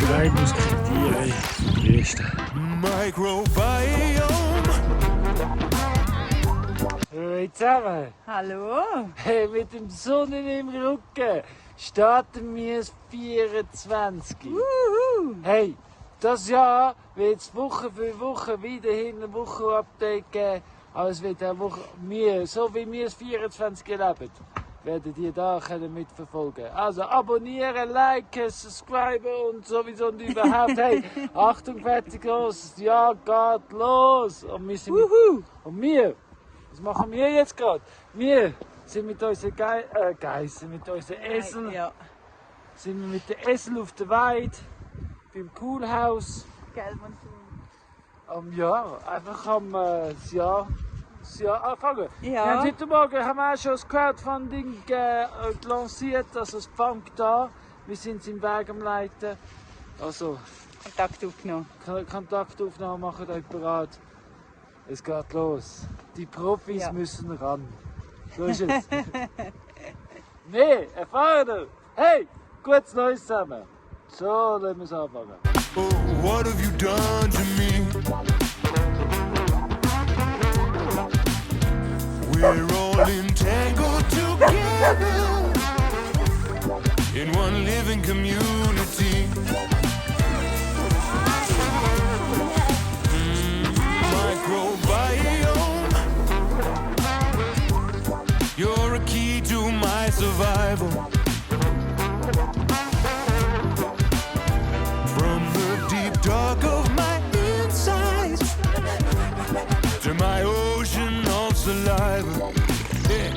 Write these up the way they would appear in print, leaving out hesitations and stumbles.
drei Musketiere Drieschta. Microbiome. Hey zusammen! Hallo! Hey, mit dem Sonnen im Rücken starten wir das 24. Hey, das Jahr wird es Woche für Woche weiterhin ein Wochenupdate geben. Also wird eine Woche, so wie wir das 24 erleben, werdet ihr da mitverfolgen. Also abonnieren, liken, subscriben und sowieso und überhaupt. Hey, Achtung, fertig, los! Das Jahr geht los! Und wir sind was machen wir jetzt gerade? Wir sind mit unseren Geissen, mit unseren Esel, sind wir mit den Esel auf der Weide, beim Coolhaus. Einfach das Jahr anfangen. Ja. Wir haben heute Morgen auch schon das Crowdfunding lanciert, also es fängt an. Wir sind im Weg am Leiten. Also, Kontaktaufnahme machen euch bereit. Es geht los. Die Profis müssen ran. So ist es. Nee, erfahrener. Hey, gutes Neues zusammen. So, lassen wir es anfangen. Oh, what have you done to me? We're all entangled together in one living community. Microbiome, you're a key to my survival. From the deep dark of my insides to my ocean of saliva. Yeah.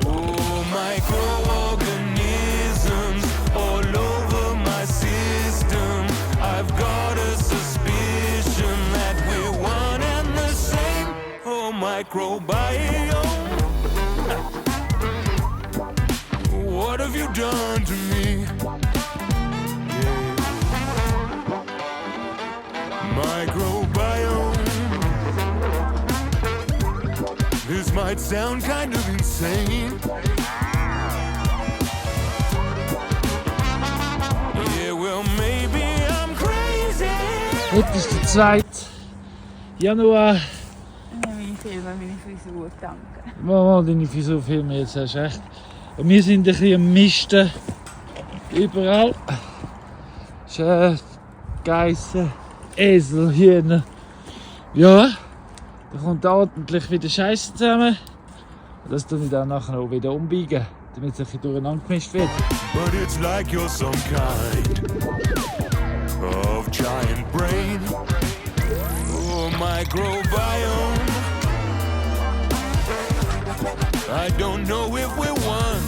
Oh, microorganisms all over my system. I've got a suspicion that we're one and the same. Oh, microbiome, what have you done to me? Yeah. Microbiome, this might sound kind of insane. Yeah, well, maybe I'm crazy. Heute ist der 2. Januar. Meine Frisur, danke. Mal deine Frisur filmen, jetzt hast du recht. Und wir sind ein bisschen am Misten. Überall. Schön, Geissen, Esel, Hühner. Ja, da kommt ordentlich wieder Scheiße zusammen. Und das tue ich dann nachher auch wieder umbiegen, damit es ein bisschen durcheinander gemischt wird. But it's like you're some kind of giant brain. Oh, microbiome, I don't know if we're one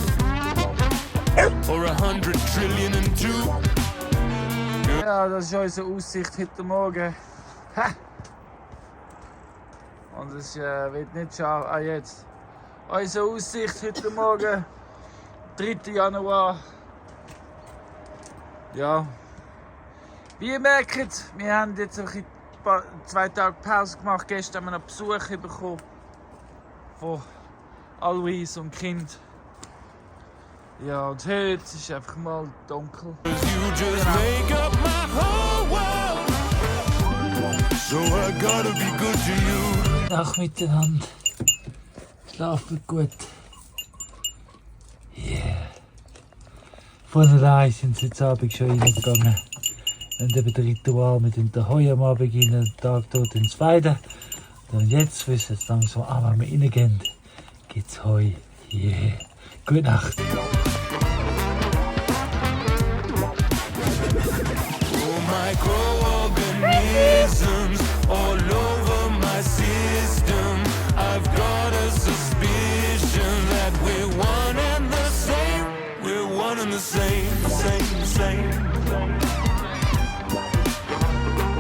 or 100 trillion and two. Ja, das ist unsere Aussicht heute Morgen. Ha! Und es wird nicht scharf. Jetzt. Unsere Aussicht heute Morgen, 3. Januar. Ja. Wie ihr merkt, wir haben jetzt 2 Tage Pause gemacht. Gestern haben wir einen Besuch bekommen von Alois und Kind. Ja, und heute ist es einfach mal dunkel. You just make up my whole world. So I gotta be good to you. Nacht miteinander. Schlafen gut. Yeah. Von allein sind sie heute Abend schon reingegangen. Und eben das Ritual mit dem Heu am Abend beginnen, den Tag dort ins Weiden. Und jetzt wissen sie langsam, wenn wir reingehen, gibt es Heu. Yeah. Gute Nacht. Microorganisms all over my system. I've got a suspicion that we're one and the same. We're one and the same, same.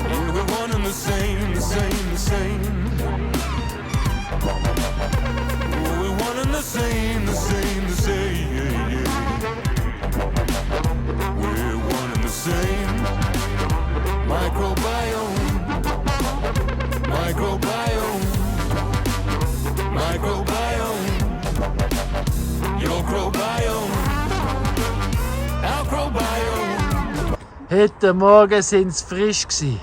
Yeah, we're one and the same. Oh, we're one and the same. Yeah. We're one and the same. Microbiome, your microbiome, our Heute Morgen sind sie frisch gewesen.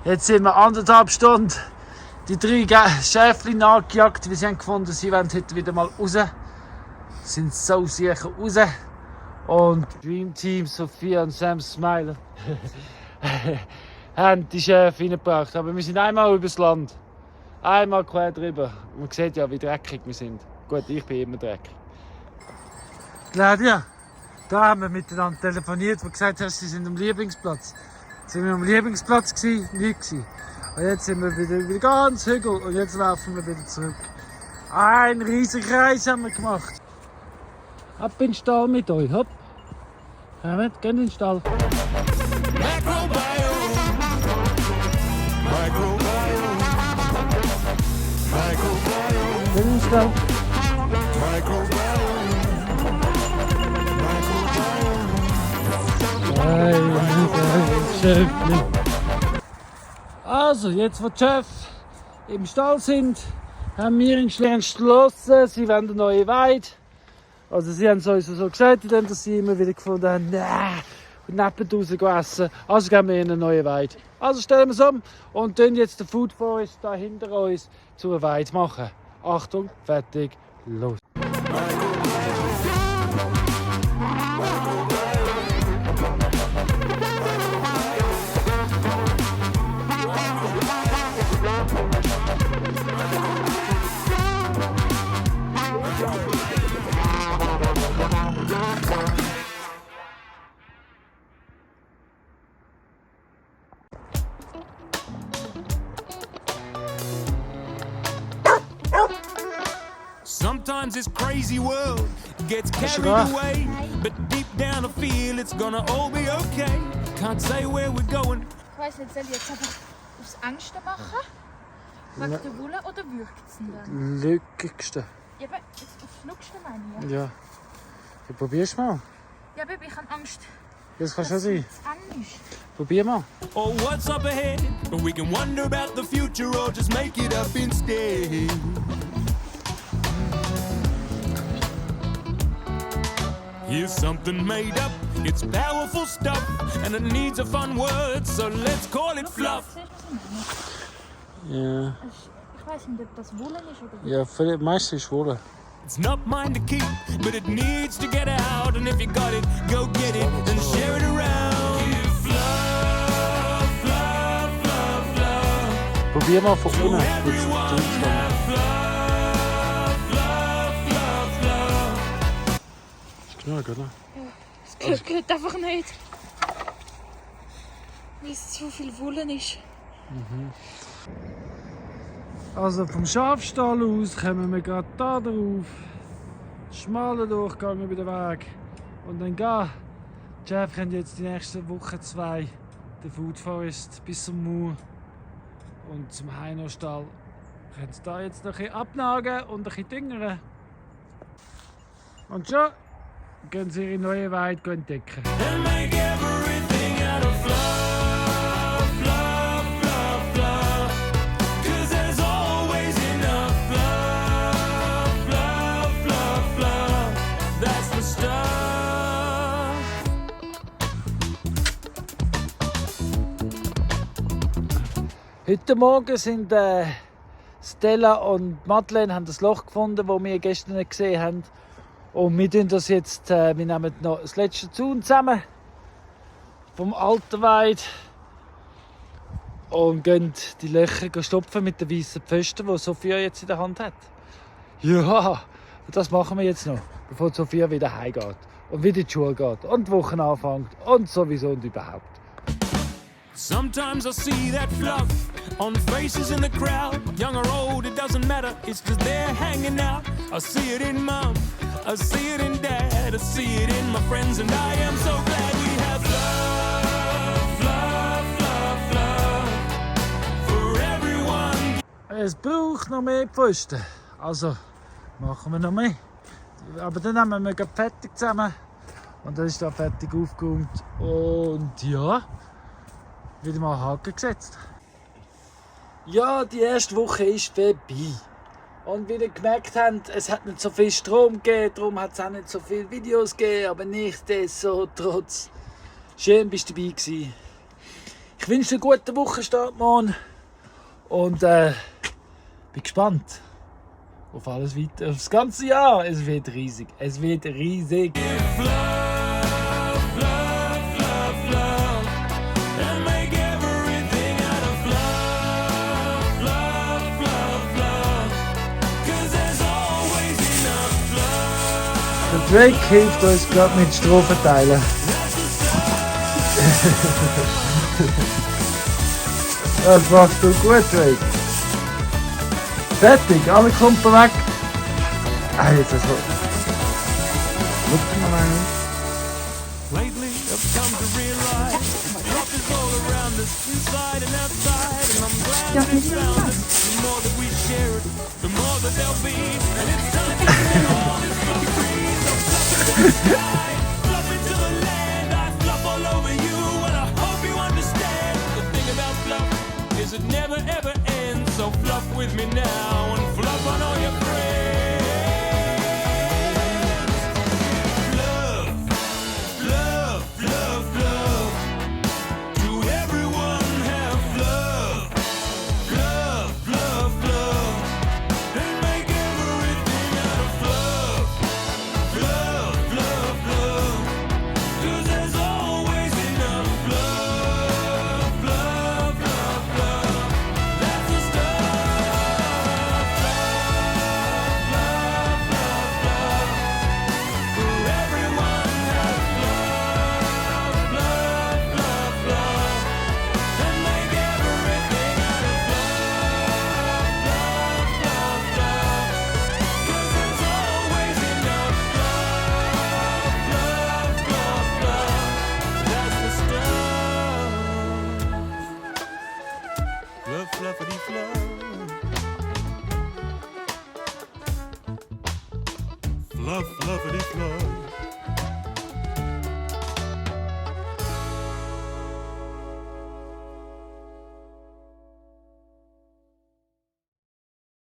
Jetzt sind wir 1,5 Stunden die 3 Schäfchen nachgejagt, weil sie haben gefunden, sie wollen heute wieder mal raus. Sie sind so sicher raus. Und Dream Team, Sophia und Sam Smiler haben die Schäfe reingebracht. Aber wir sind einmal übers Land. Einmal quer drüber. Man sieht ja, wie dreckig wir sind. Gut, ich bin immer dreckig. Claudia, da haben wir miteinander telefoniert, wo gesagt hast, sie sind am Lieblingsplatz. Jetzt sind wir am Lieblingsplatz gewesen, nicht gewesen. Und jetzt sind wir wieder ganz Hügel und jetzt laufen wir wieder zurück. Ein riesiger Kreis haben wir gemacht. Ab in den Stall mit euch, hopp. Kommt, geht in den Stall. Geht in den Stall. Also, jetzt wo die Chefs im Stall sind, haben wir entschlossen, sie wollen eine neue Weide. Also sie haben es uns so gesagt, dass sie immer wieder gefunden haben, und neben raus essen. Also geben wir ihnen eine neue Weide. Also stellen wir es um und tun jetzt den Food Forest da hinter uns zu einer Weide machen. Achtung, fertig, los. Sometimes this crazy world gets carried away, but deep down I feel it's gonna all be okay. Can't say where we're going. Ich weiss nicht, soll ich jetzt einfach aufs Engste machen? Wegen der Wolle oder wirkt es denn? Lückigste. Ja, aber jetzt aufs Schnuckste meine ich. Ja. Ja, probier's mal. Ja, Baby, ich habe Angst, Das kann schon sein. dass es eng ist. Probier mal. Oh, what's up ahead? We can wonder about the future or just make it up instead. Here's something made up, it's powerful stuff, and it needs a fun word, so let's call it fluff. Ja. Ich weiß nicht, ob das Wolle ist oder Ja, für die meisten ist Wolle. It's not mine to keep, but it needs to get out, and if you got it, go get it and share it around. Give fluff, fluff, fluff, fluff. Probier mal von unten. Ja, genau. Es geht einfach nicht. Weil es zu viel Wolle ist. Also vom Schafstall aus kommen wir gerade da drauf. Schmaler Durchgang über den Weg. Und dann gehen. Die Chefs können jetzt die nächsten Woche 2 den Food Forest bis zum Mauer und zum Heinerstall. Können sie da jetzt noch ein bisschen abnagen und ein bisschen düngern. Und schon gehen sie ihre neue Weide entdecken. And make everything out of fluff, fluff, fluff, fluff. 'Cause there's always enough fluff, fluff, fluff, fluff. That's the stuff. Heute Morgen sind Stella und Madeleine haben das Loch gefunden, das wir gestern nicht gesehen haben. Und wir tun das jetzt, wir nehmen noch das letzte Zaun zusammen vom alten Weid und gehen die Löcher stopfen mit den weißen Pfosten, die Sophia jetzt in der Hand hat. Ja, das machen wir jetzt noch, bevor Sophia wieder heimgeht und wieder in die Schule geht und die Woche anfängt und sowieso und überhaupt. Sometimes I see that fluff on faces in the crowd. Young or old, it doesn't matter, it's just there hanging out. I see it in Mom, I see it in Dad, I see it in my friends, and I am so glad we have fluff, fluff, fluff, fluff for everyone. Es braucht noch mehr Pfosten, also machen wir noch mehr. Aber dann nehmen wir gerade fertig zusammen und dann ist da fertig aufgeräumt und ja, wieder mal Haken gesetzt. Ja, die erste Woche ist vorbei. Und wie ihr gemerkt habt, es hat nicht so viel Strom gegeben, darum hat es auch nicht so viele Videos gegeben, aber nichtsdestotrotz Schön, bist du dabei gewesen. Ich wünsche dir einen guten Wochenstart morgen. Und bin gespannt auf alles weiter. Auf das ganze Jahr. Es wird riesig. Es wird riesig. Der Drake hilft uns gerade mit Strophen teilen. Das machst du gut, Drake. Fertig, alle Klumpen weg. Ah, jetzt ist es. Look mal rein. Lately, I've come to realize love is all around us, inside and outside, and I'm glad that it's found us. The more that we share it, the more that there'll be, and it's time to set all this for free. So fluff into the sky, fluff into the land. I fluff all over you, and I hope you understand. The thing about fluff is it never ever ends. So fluff with me now, and fluff on all your friends. Fluffity fluff. Fluff, fluffity fluff.